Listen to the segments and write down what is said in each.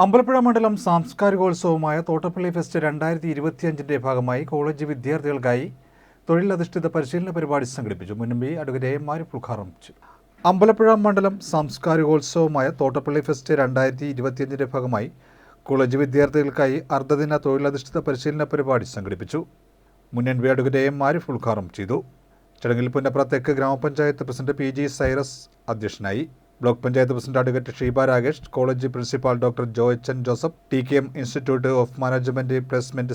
അമ്പലപ്പുഴ മണ്ഡലം സാംസ്കാരികോത്സവമായ തോട്ടപ്പള്ളി ഫെസ്റ്റ് 2025 ഭാഗമായി കോളേജ് വിദ്യാർത്ഥികൾക്കായി തൊഴിലധിഷ്ഠിത പരിശീലന പരിപാടി സംഘടിപ്പിച്ചു. മുൻപ് അഡ്വക്കേറ്റ് എ. മാരിഫ് ഉദ്ഘാടനം ചെയ്തു. അമ്പലപ്പുഴ മണ്ഡലം സാംസ്കാരികോത്സവമായ തോട്ടപ്പള്ളി ഫെസ്റ്റ് 2025 ഭാഗമായി കോളേജ് വിദ്യാർത്ഥികൾക്കായി അർദ്ധദിന തൊഴിലധിഷ്ഠിത പരിശീലന പരിപാടി സംഘടിപ്പിച്ചു. മുൻ എം.പി. Advocate A. മാരിഫ് ഉദ്ഘാടനം ചെയ്തു. ചടങ്ങിൽ പുന്നപ്ര തെക്ക് ഗ്രാമപഞ്ചായത്ത് പ്രസിഡന്റ് പി. ജി. സൈറസ് അധ്യക്ഷനായി. Block panchayat president advocate Sheeba Rakesh, college principal doctor Joyachan Joseph, TKM institute of management placement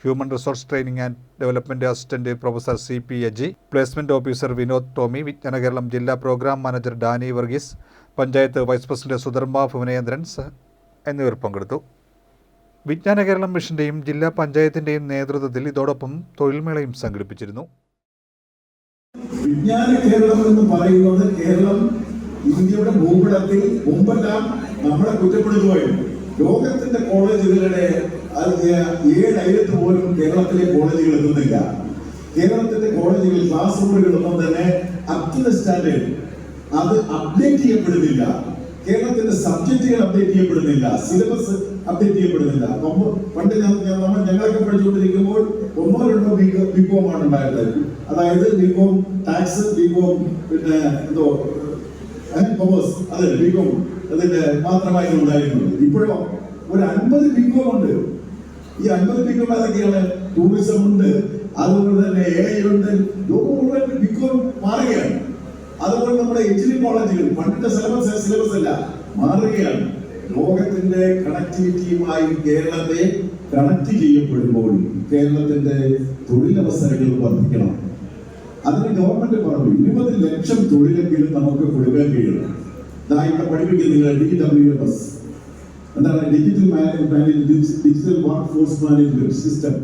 human resource training and development assistant professor CP Aji, placement officer Vinod Tomy, Vijnana Keralam ജില്ലാ program manager Dany Varghese, panchayat vice president Sudharma Bhuvanendran എന്നിവർ പങ്കെടുത്തു. വിജ്ഞാന കേരളം മിഷന്റെയും ജില്ലാ പഞ്ചായത്തിന്റെയും നേതൃത്വത്തിൽ ഇതോടൊപ്പം തൊഴിൽമേളയും സംഘടിപ്പിച്ചിരുന്നു. വിജ്ഞാന കേരളം എന്ന് പറയുന്നത് കേരളം ഇന്ത്യയുടെ ഭൂപടത്തിൽ മുമ്പെല്ലാം നമ്മളെ കുറ്റപ്പെടുത്തുമായിരുന്നു. ലോകത്തിന്റെ കോളേജുകളുടെ 7 അയലത്ത് പോലും കേരളത്തിലെ കോളേജുകൾ എത്തുന്നില്ല. കേരളത്തിന്റെ കോളേജുകളിൽ ക്ലാസ് റൂമുകളൊന്നും തന്നെ അപ് ടു ദ സ്റ്റാൻഡേർഡ് അത് അപ്ഡേറ്റ് ചെയ്യപ്പെടുന്നില്ല. കേരളത്തിന്റെ സബ്ജക്റ്റുകൾ അപ്ഡേറ്റ് ചെയ്യപ്പെടുന്നില്ല, സിലബസ് അപ്ഡേറ്റ് ചെയ്യപ്പെടുന്നില്ല. പണ്ട് ഞങ്ങളൊക്കെ പഠിച്ചുകൊണ്ടിരിക്കുമ്പോൾ 1-2 ബികോം ആണ് ഉണ്ടായിരുന്നത്. അതായത് ബികോം ടാക്സ്, ബികോം കൊമേഴ്സ്, അതെ ബികോം അതിന്റെ മാത്രമായിരുന്നു ഉണ്ടായിരുന്നത്. ഇപ്പോഴോ ഒരു 50 ബികോം ഉണ്ട്. ഈ 50 ബികോം ഏതൊക്കെയാണ്? ടൂറിസം ഉണ്ട്, അതുപോലെ തന്നെ AI ഉണ്ട്. ലോകം മുഴുവൻ ബികോം മാറുകയാണ്. അതുപോലെ നമ്മുടെ എഞ്ചിനീയറിംഗ് കോളേജുകൾ പണ്ടത്തെ സിലബസ് അല്ല, മാറുകയാണ്. ലോകത്തിന്റെ കണക്ടിവിറ്റിയുമായി കേരളത്തെ കണക്ട് ചെയ്യപ്പെടുമ്പോൾ കേരളത്തിന്റെ തൊഴിലവസരങ്ങൾ വർദ്ധിക്കണം. അതിന് ഗവൺമെന്റ് പറഞ്ഞു 20 ലക്ഷം തൊഴിലെങ്കിലും നമുക്ക് കൊടുക്കാൻ കഴിയണം. ഇവിടെ പഠിപ്പിക്കുന്നില്ല DWMS, എന്താണ് digital work force management system.